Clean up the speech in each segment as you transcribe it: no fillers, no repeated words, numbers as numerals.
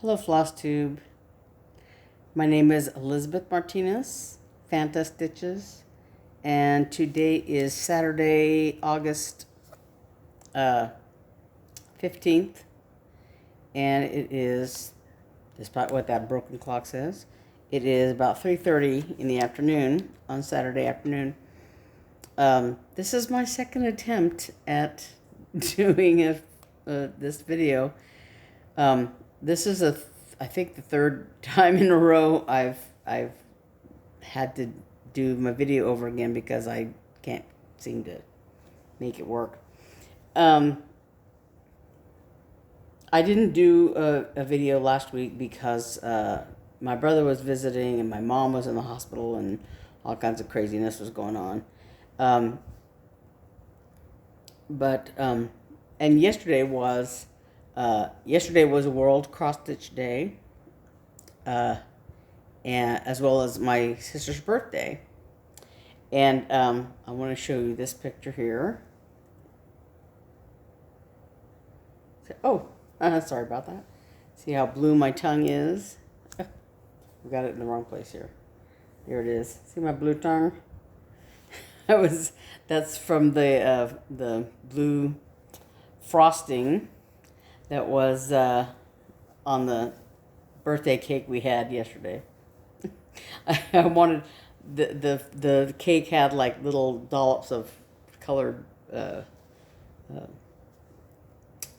Hello, Flosstube. My name is Elizabeth Martinez, phantastitches, and today is Saturday, August 15th, and it is, despite what that broken clock says, it is about 3:30 in the afternoon on Saturday afternoon. This is my second attempt at doing this video. This is I think the third time in a row I've had to do my video over again because I can't seem to make it work. I didn't do a video last week because my brother was visiting and my mom was in the hospital and all kinds of craziness was going on. And yesterday was a World Cross Stitch Day, and as well as my sister's birthday. And I want to show you this picture here. Oh, sorry about that. See how blue my tongue is? We got it in the wrong place here. Here it is. See my blue tongue? That's from the blue frosting that was on the birthday cake we had yesterday. I wanted the cake had like little dollops of colored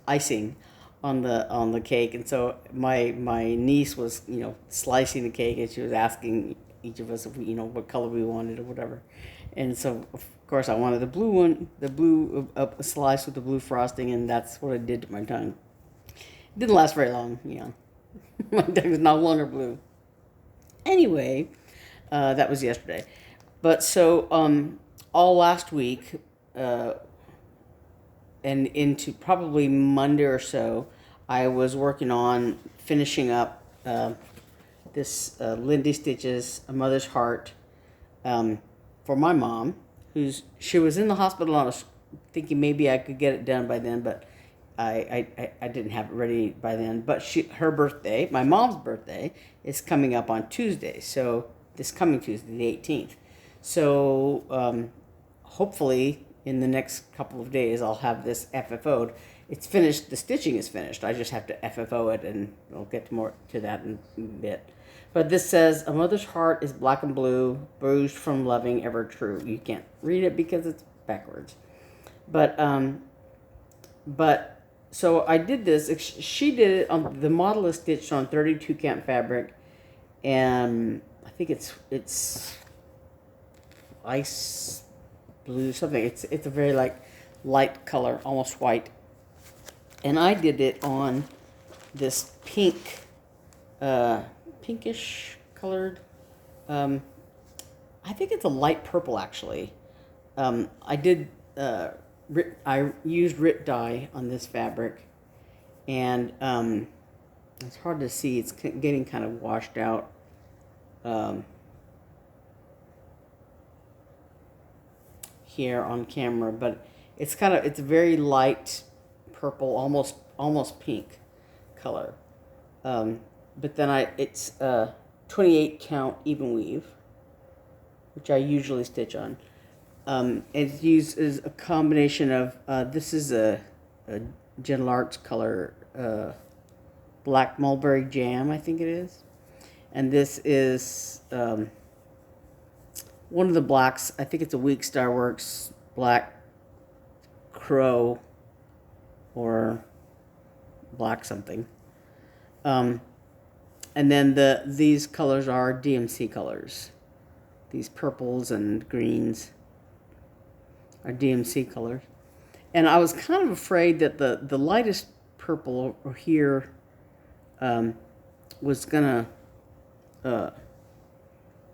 icing on the cake, and so my niece was slicing the cake, and she was asking each of us if we what color we wanted or whatever, and so of course I wanted the blue one, the blue slice with the blue frosting, and that's what I did to my tongue. It didn't last very long, my tongue is no longer blue. Anyway, that was yesterday, but so all last week and into probably Monday or so, I was working on finishing up this Lindy Stitches, A Mother's Heart, for my mom, she was in the hospital. I was thinking maybe I could get it done by then, but I didn't have it ready by then. But her birthday, my mom's birthday, is coming up on Tuesday, so this coming Tuesday, the 18th. So hopefully in the next couple of days I'll have this FFO'd. It's finished, the stitching is finished. I just have to FFO it, and I'll get more to that in a bit. But this says, A Mother's Heart is black and blue, bruised from loving, ever true. You can't read it because it's backwards. But so I did this. She did it on, the model is stitched on 32 count fabric, and I think it's ice blue, something. It's a very light color, almost white. And I did it on this pink, pinkish colored, I think it's a light purple actually. I used Rit dye on this fabric, and it's hard to see, it's getting kind of washed out. Here on camera, but it's a very light purple, almost pink color. But then it's 28 count even weave, which I usually stitch on. It uses a combination of this is a Gentle Arts color, black mulberry jam, I think it is, and this is one of the blacks. I think it's a Week Star Works black crow or black something. And then these colors are DMC colors. These purples and greens are DMC colors. And I was kind of afraid that the lightest purple here was gonna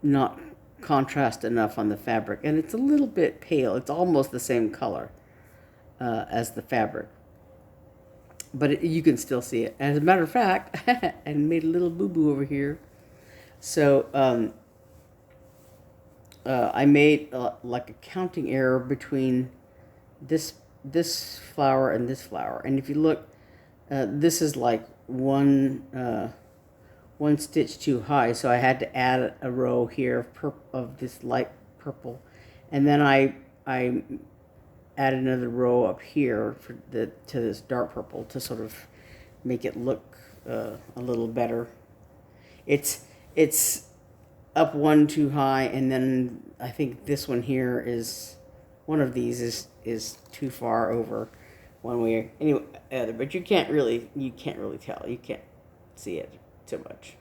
not contrast enough on the fabric, and it's a little bit pale. It's almost the same color as the fabric, but you can still see it. As a matter of fact, I made a little boo-boo over here. So I made like a counting error between this flower and this flower, and if you look, this is like one one stitch too high, so I had to add a row here of this light purple, and then I add another row up here to this dark purple to sort of make it look a little better. It's up one too high, and then I think this one here is one of these is too far over one way anyway other, but you can't really tell. You can't see it too much.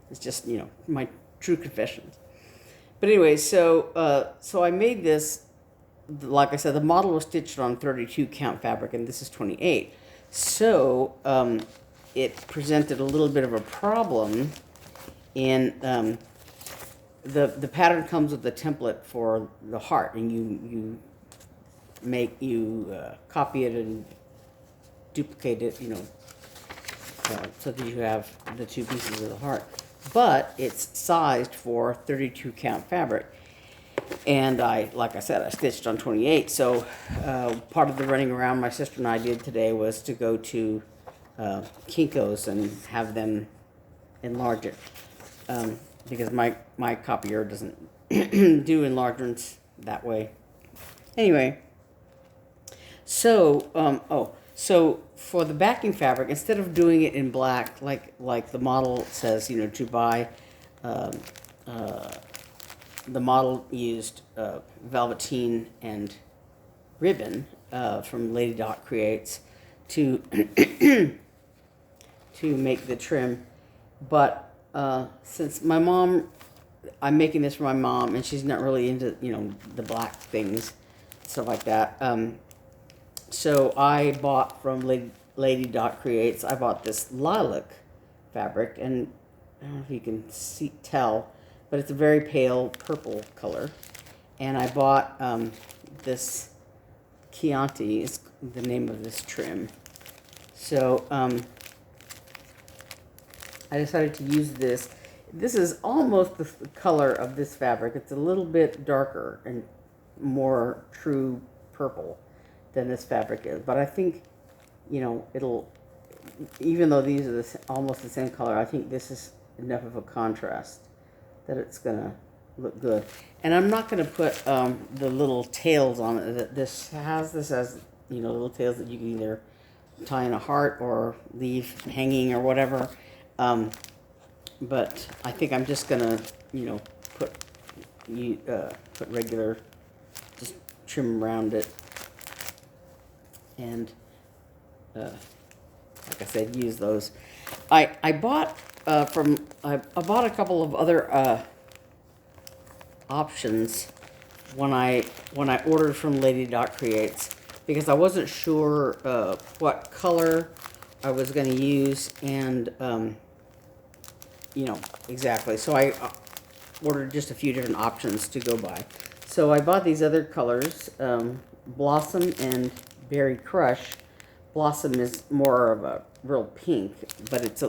It's just, you know, my true confessions. But anyway, so I made this. Like I said, the model was stitched on 32 count fabric, and this is 28. So it presented a little bit of a problem in the pattern comes with the template for the heart, and you copy it and duplicate it, you know, so that you have the two pieces of the heart. But it's sized for 32 count fabric. And like I said, I stitched on 28. So part of the running around my sister and I did today was to go to Kinko's and have them enlarge it. Because my copier doesn't do enlargements that way. Anyway, so so for the backing fabric, instead of doing it in black like the model says, you know, to buy, the model used velveteen and ribbon from Lady Dot Creates to to make the trim, but since my mom, I'm making this for my mom, and she's not really into, you know, the black things, stuff like that. So I bought from Lady Dot Creates. I bought this lilac fabric, and I don't know if you can tell, but it's a very pale purple color. And I bought this Chianti is the name of this trim. So I decided to use this. This is almost the color of this fabric. It's a little bit darker and more true purple than this fabric is. But I think, you know, it'll, even though these are almost the same color, I think this is enough of a contrast that it's going to look good. And I'm not going to put the little tails on it. This has, you know, little tails that you can either tie in a heart or leave hanging or whatever. But I think I'm just going to, you know, put regular, just trim around it. And like I said, use those. I bought I bought a couple of other options when I ordered from Lady Dot Creates, because I wasn't sure what color I was going to use, and you know, exactly. So I ordered just a few different options to go by. So I bought these other colors, Blossom and Berry Crush. Blossom is more of a real pink, but it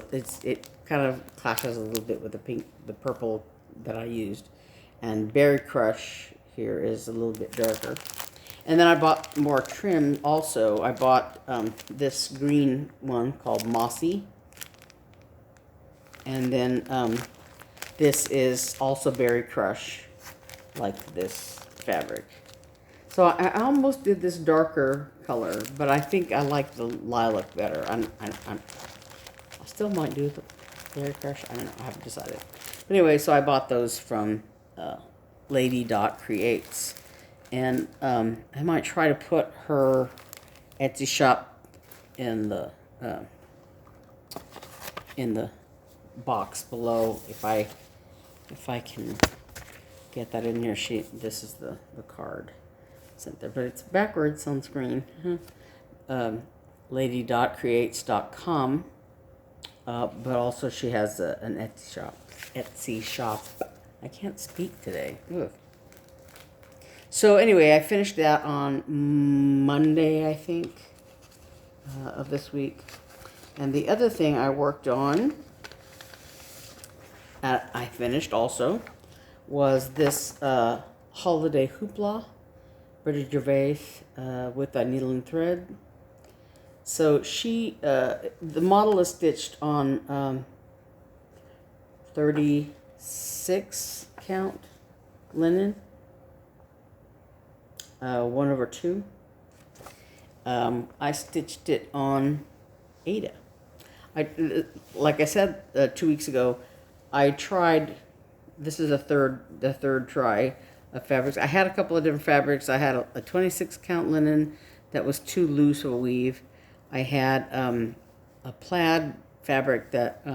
kind of clashes a little bit with the purple that I used. And Berry Crush here is a little bit darker. And then I bought more trim also. I bought this green one called Mossy. And then this is also Berry Crush, like this fabric. So I almost did this darker color, but I think I like the lilac better. I still might do the Berry Crush. I don't know. I haven't decided. But anyway, so I bought those from Lady Dot Creates, and I might try to put her Etsy shop in the box below if I can get that in here. This is the card sent there, but it's backwards on screen. LadyDotCreates.com, but also she has an Etsy shop. I can't speak today. Ugh. So anyway, I finished that on Monday, I think, of this week. And the other thing I worked on, I finished also, was this Holiday Hoopla, Bridget Gervais, with a needle and thread. So the model is stitched on 36 count linen, 1/2. I stitched it on Ada. Like I said 2 weeks ago, I tried. This is the third try of fabrics. I had a couple of different fabrics. I had a 26 count linen that was too loose of a weave. I had a plaid fabric that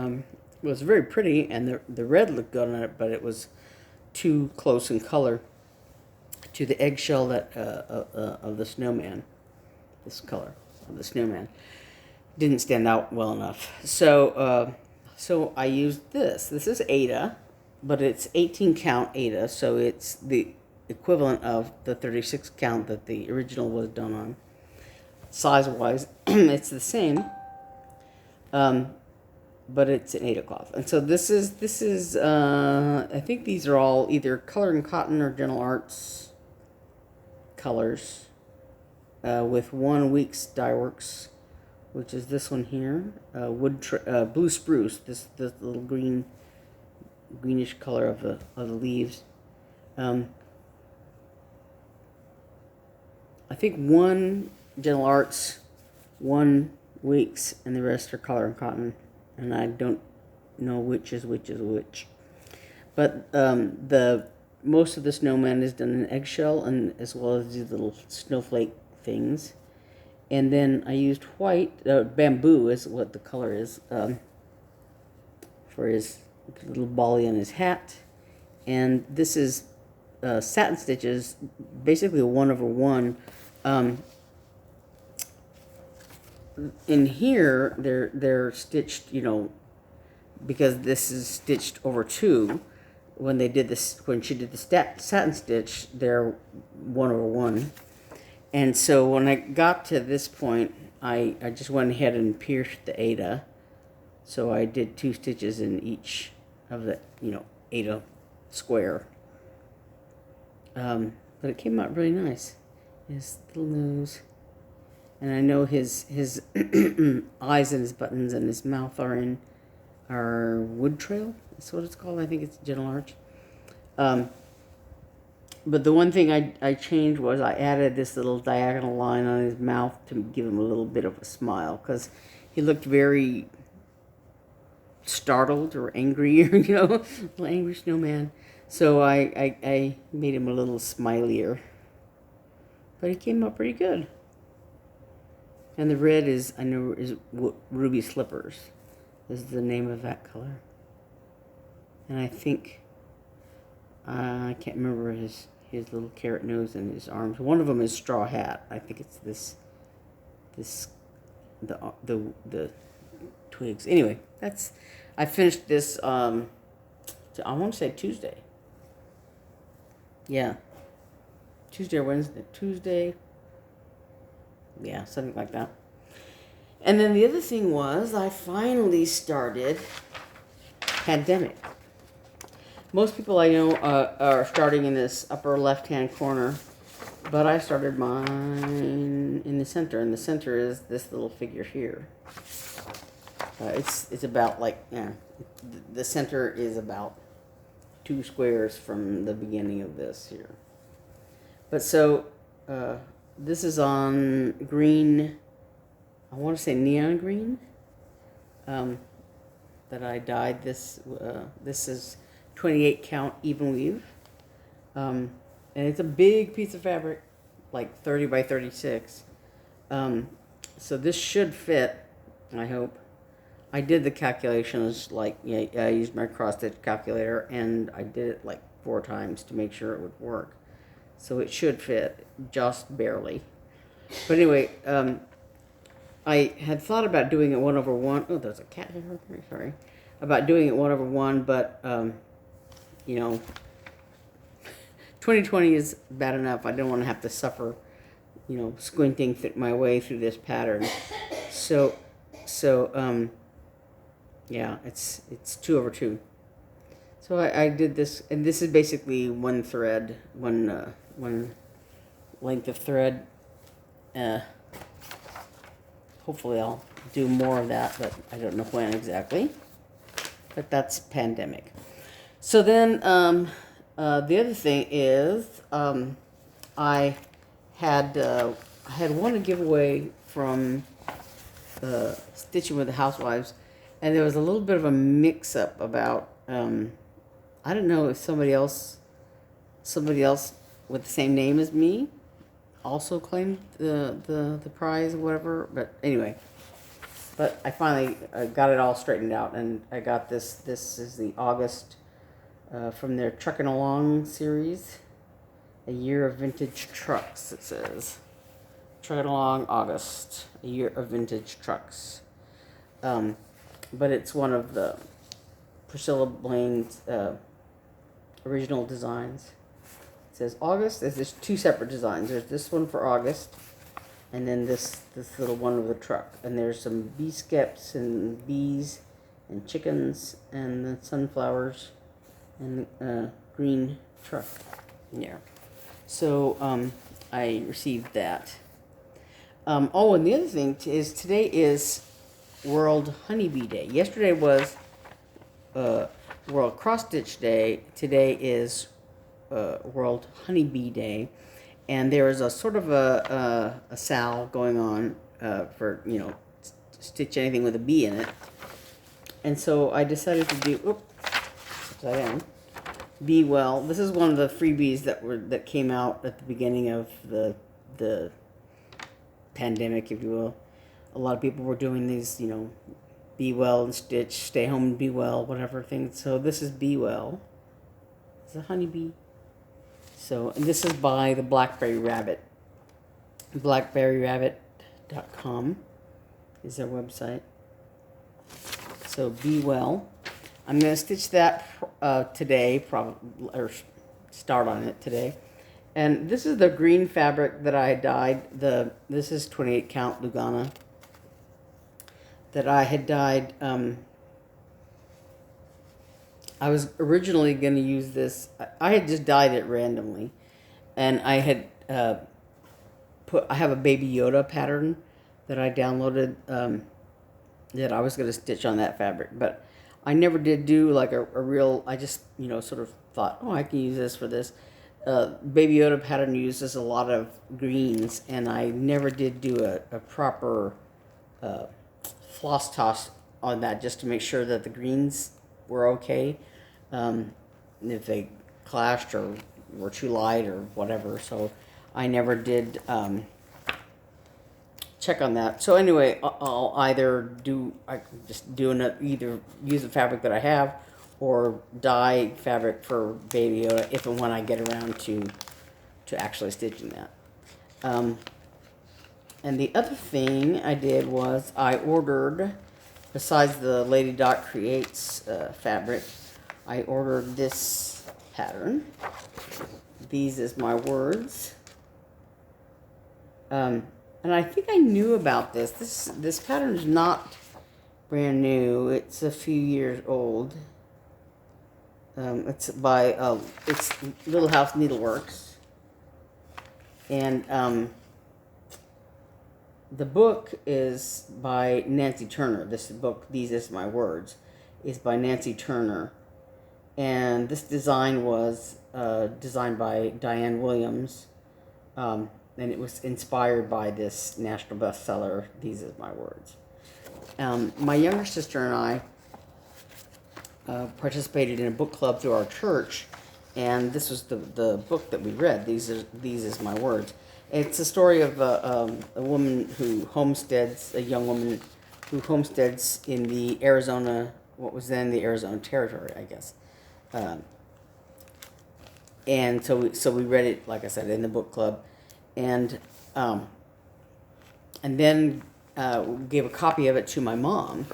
was very pretty, and the red looked good on it, but it was too close in color to the eggshell that of the snowman. This color of the snowman didn't stand out well enough. So so I used this. This is Ada, but it's 18 count Ada, so it's the equivalent of the 36 count that the original was done on. Size-wise, it's the same, but it's an Ada cloth. And so this is I think these are all either Color and Cotton or Gentle Arts colors, with 1 week's dye works, which is this one here, blue spruce. This little greenish color of the leaves. I think 1 Gentle Arts, 1 week's, and the rest are Color and Cotton, and I don't know which is which. But the most of the snowman is done in eggshell, and as well as these little snowflake things. And then I used white, bamboo is what the color is, for his little bolly on his hat. And this is satin stitches, basically a 1/1. In here, they're stitched, because this is stitched over 2. When she did the satin stitch, they're 1/1. And so when I got to this point, I just went ahead and pierced the Ada. So I did 2 stitches in each of the, Ada square. But it came out really nice. His little nose. And I know his eyes and his buttons and his mouth are wood trail. That's what it's called. I think it's Gentle Arch. But the one thing I changed was I added this little diagonal line on his mouth to give him a little bit of a smile, because he looked very startled or angry, little angry snowman. So I made him a little smilier. But he came out pretty good. And the red is Ruby Slippers. Is the name of that color. And I think, I can't remember his little carrot nose and his arms. One of them is Straw Hat. I think it's the twigs. Anyway, I finished this, I want to say Tuesday. Yeah. Tuesday or Wednesday. Tuesday. Yeah, something like that. And then the other thing was I finally started Pandemic. Most people I know are starting in this upper left-hand corner, but I started mine in the center, and the center is this little figure here. It's about the center is about 2 squares from the beginning of this here. But so this is on green. I want to say neon green. That I dyed this. This is 28 count even weave, and it's a big piece of fabric, like 30 by 36. So this should fit, I hope. I did the calculations, I used my cross stitch calculator, and I did it like 4 times to make sure it would work. So it should fit, just barely. But anyway, I had thought about doing it 1/1. Oh, there's a cat here. Very sorry. About doing it 1/1, but 2020 is bad enough. I don't want to have to suffer, squinting my way through this pattern. So yeah, it's 2/2. So I did this, and this is basically one thread, one length of thread. Hopefully I'll do more of that, but I don't know when exactly. but that's pandemic. So then the other thing is I had won a giveaway from Stitching with the Housewives, and there was a little bit of a mix-up about I don't know if somebody else with the same name as me also claimed the prize or whatever. But anyway, but I finally got it all straightened out, and I got this. This is the August from their Truckin' Along series, a year of vintage trucks. It says Truckin' Along August, a year of vintage trucks. But it's one of the Priscilla Blaine's original designs. It says August. There's two separate designs. There's this one for August, and then this little one of the truck. And there's some bee skeps and bees and chickens and the sunflowers and green truck in there. So I received that. Oh, and the other thing is today is World Honeybee Day. Yesterday was World Cross Stitch Day. Today is World Honeybee Day, and there is a sort of a sale going on for stitch anything with a bee in it. And so I decided to do upside down. Be Well. This is one of the freebies that came out at the beginning of the pandemic, if you will. A lot of people were doing these, be well and stitch, stay home and be well, whatever thing. So this is Be Well. It's a honeybee. So, and this is by the Blackberry Rabbit. BlackberryRabbit.com is their website. So Be Well. I'm going to stitch that today, probably, or start on it today. And this is the green fabric that I dyed. This is 28 count Lugana that I had dyed. I was originally going to use this. I had just dyed it randomly, and I had I have a Baby Yoda pattern that I downloaded that I was going to stitch on that fabric, but I never did do like a real. I just sort of thought, oh, I can use this for this. Baby Yoda pattern uses a lot of greens, and I never did do a proper floss toss on that just to make sure that the greens were okay. If they clashed or were too light or whatever, so I never did check on that. So anyway, I'll either either use the fabric that I have or dye fabric for Baby Yoda if and when I get around to actually stitching that. And the other thing I did was I ordered, besides the Lady Dot Creates fabric, I ordered this pattern. These is my words. And I think I knew about this. This pattern is not brand new. It's a few years old. It's by it's Little House Needleworks, and the book is by Nancy Turner. This book, These Is My Words, is by Nancy Turner, and this design was designed by Diane Williams, and it was inspired by this national bestseller, These Is My Words. My younger sister and I participated in a book club through our church, and this was the book that we read. These is my words. It's a story of a woman who homesteads, a young woman who homesteads in the Arizona, what was then the Arizona Territory, I guess. And so we read it, like I said, in the book club, and then gave a copy of it to my mom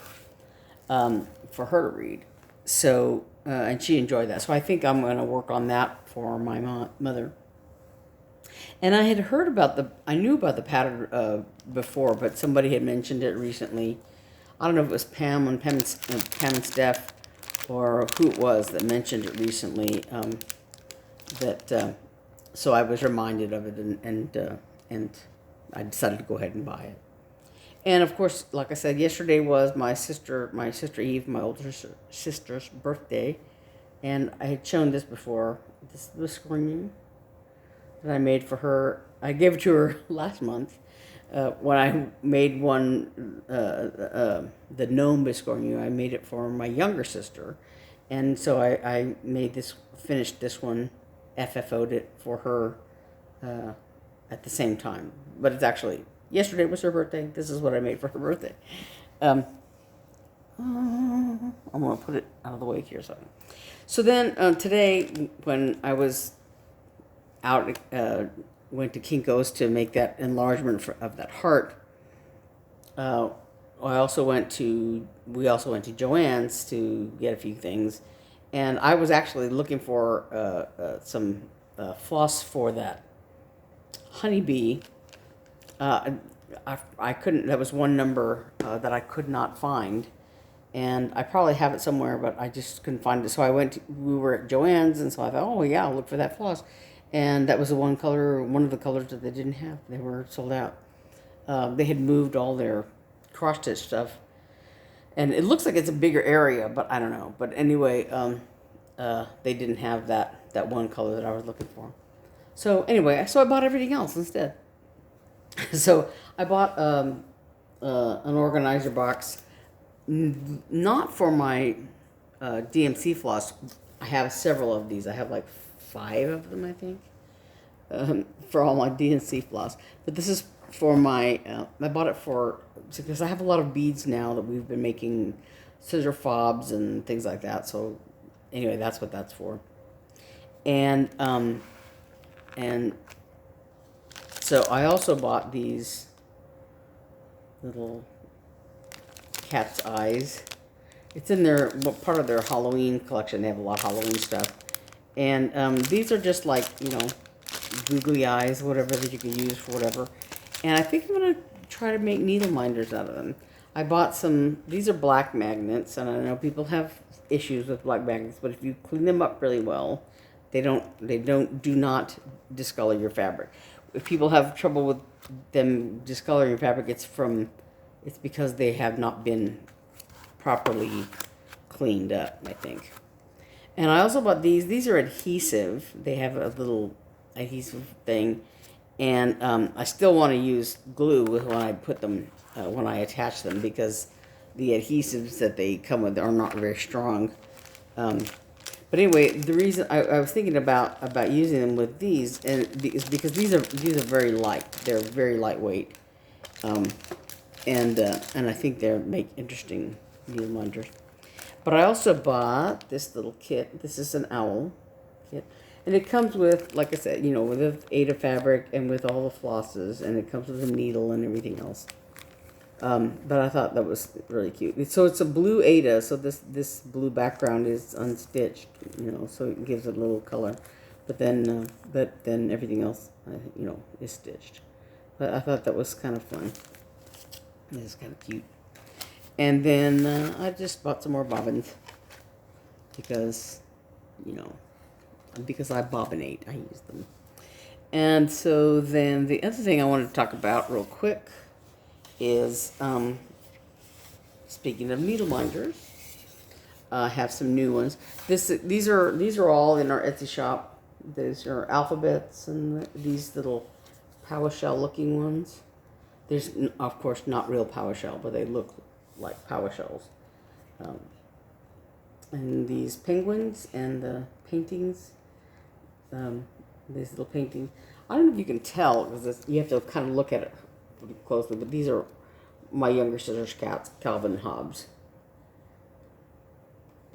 for her to read. So, and she enjoyed that. So I think I'm going to work on that for my mother. And I had heard I knew about the pattern before, but somebody had mentioned it recently. I don't know if it was Pam and Steph, or who it was that mentioned it recently. So I was reminded of it, and I decided to go ahead and buy it. And of course, like I said, yesterday was my sister Eve, my older sister's birthday, and I had shown this before. This whiskering that I made for her. I gave it to her last month when I made one, the gnome biscornu. I made it for my younger sister, and so I made this, finished this one, FFO'd it for her at the same time. But it's actually, yesterday was her birthday. This is what I made for her birthday. I'm going to put it out of the way here. So then today, when I was out, went to Kinko's to make that enlargement of that heart. We also went to Joann's to get a few things, and I was actually looking for some floss for that honeybee. I couldn't. That was one number that I could not find, and I probably have it somewhere, but I just couldn't find it. So we were at Joann's, and so I thought, oh yeah, I'll look for that floss. And that was the one of the colors that they didn't have. They were sold out. They had moved all their cross-stitch stuff. And it looks like it's a bigger area, but I don't know. But anyway, they didn't have that one color that I was looking for. So anyway, so I bought everything else instead. So I bought an organizer box, not for my DMC floss. I have several of these. I have like 5 of them, I think, for all my DNC floss. But this is for my, I bought it because I have a lot of beads now that we've been making scissor fobs and things like that. So anyway, that's what that's for. And so I also bought these little cat's eyes. It's in their, part of their Halloween collection. They have a lot of Halloween stuff. And these are just like, googly eyes, whatever that you can use for whatever. And I think I'm going to try to make needle minders out of them. I bought some, these are black magnets, and I know people have issues with black magnets, but if you clean them up really well, do not discolor your fabric. If people have trouble with them discoloring your fabric, it's because they have not been properly cleaned up, I think. And I also bought these. These are adhesive. They have a little adhesive thing. And I still want to use glue when I put them, when I attach them, because the adhesives that they come with are not very strong. But anyway, the reason I was thinking about using them with these is because these are very light. They're very lightweight. And I think they make interesting needle minders. But I also bought this little kit. This is an owl kit. And it comes with, like I said, with the Aida fabric and with all the flosses. And it comes with a needle and everything else. But I thought that was really cute. So it's a blue Aida. So this blue background is unstitched, so it gives it a little color. But then everything else, is stitched. But I thought that was kind of fun. It is kind of cute. And then I just bought some more bobbins because, because I bobbinate. I use them. And so then the other thing I wanted to talk about real quick is, speaking of needle minders, I have some new ones. These are all in our Etsy shop. These are alphabets and these little PowerShell looking ones. There's, of course, not real PowerShell, but they look like PowerShells. And these penguins and the paintings, these little paintings. I don't know if you can tell because you have to kind of look at it pretty closely, but these are my younger sister's cats, Calvin and Hobbes.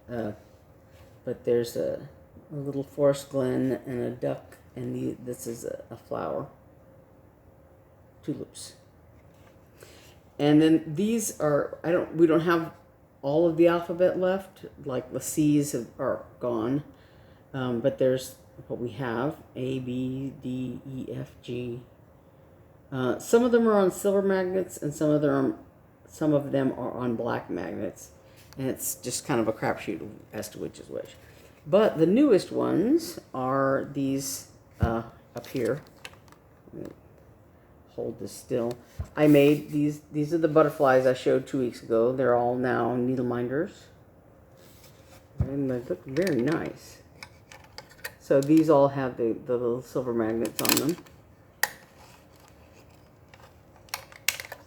But there's a little forest glen and a duck, and this is a flower. Tulips. And then these are, we don't have all of the alphabet left, like the C's are gone, but there's what we have, A, B, D, E, F, G. Some of them are on silver magnets, and some of them are on black magnets, and it's just kind of a crapshoot as to which is which. But the newest ones are these up here. hold this still. I made these are the butterflies I showed 2 weeks ago. They're all now needle minders. And they look very nice. So these all have the little silver magnets on them.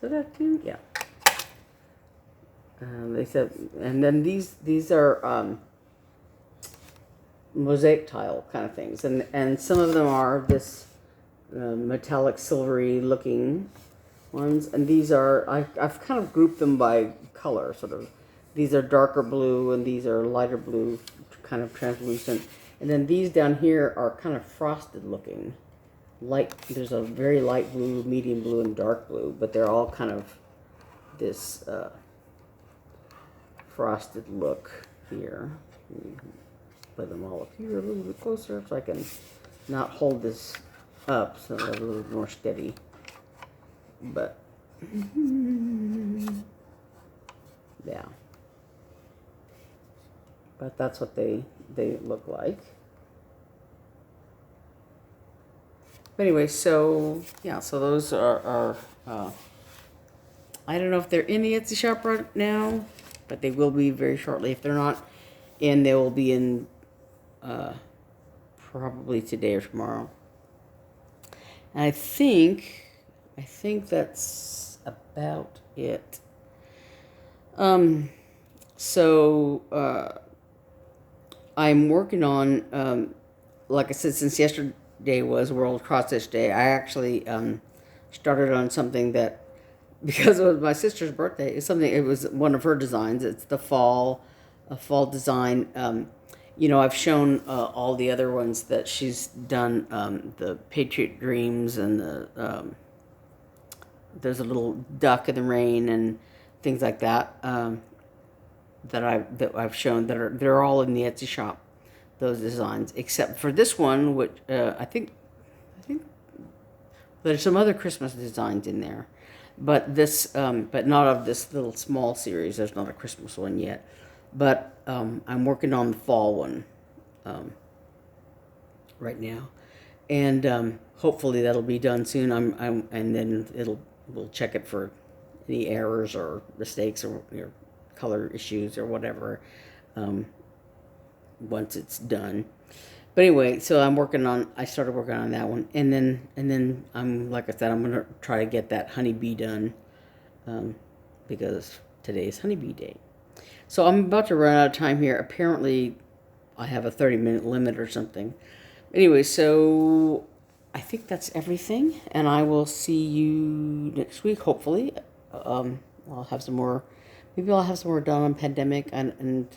So that too, yeah. They said, and then these are mosaic tile kind of things, and some of them are this metallic silvery looking ones, and these are I've kind of grouped them by color, sort of. These are darker blue, and these are lighter blue, kind of translucent. And then these down here are kind of frosted looking. Light, there's a very light blue, medium blue, and dark blue, but they're all kind of this frosted look here. Put them all up here a little bit closer so I can not hold this up so they're a little more steady. But yeah. But that's what they look like. But anyway, so yeah, so those are I don't know if they're in the Etsy shop right now, but they will be very shortly. If they're not in, they will be in probably today or tomorrow. And I think that's about it. So I'm working on, like I said, since yesterday was World Cross Stitch Day, I actually started on something that, because it was my sister's birthday, it was one of her designs. It's a fall design. You know, I've shown all the other ones that she's done, the Patriot Dreams, and there's a little duck in the rain and things like that. That I've shown they're all in the Etsy shop, those designs, except for this one, which I think there's some other Christmas designs in there, but but not of this little small series. There's not a Christmas one yet, but I'm working on the fall one right now, and hopefully that'll be done soon. And then we'll check it for any errors or mistakes or color issues or whatever once it's done. But anyway, so I started working on that one, and then I'm, like I said, I'm gonna try to get that honeybee done because today is honeybee day. So I'm about to run out of time here. Apparently I have a 30-minute limit or something. Anyway, so I think that's everything, and I will see you next week, hopefully. I'll have some more. Maybe I'll have some more done on pandemic and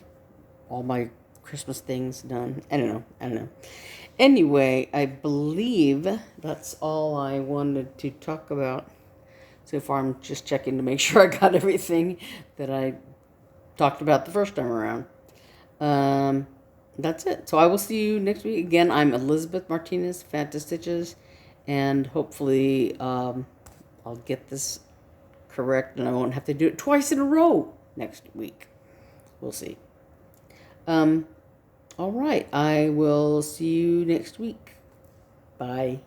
all my Christmas things done. I don't know. Anyway, I believe that's all I wanted to talk about. So far, I'm just checking to make sure I got everything that I talked about the first time around. That's it. So I will see you next week. Again, I'm Elizabeth Martinez, phantastitches, and hopefully I'll get this correct, and I won't have to do it twice in a row next week. We'll see. All right. I will see you next week. Bye.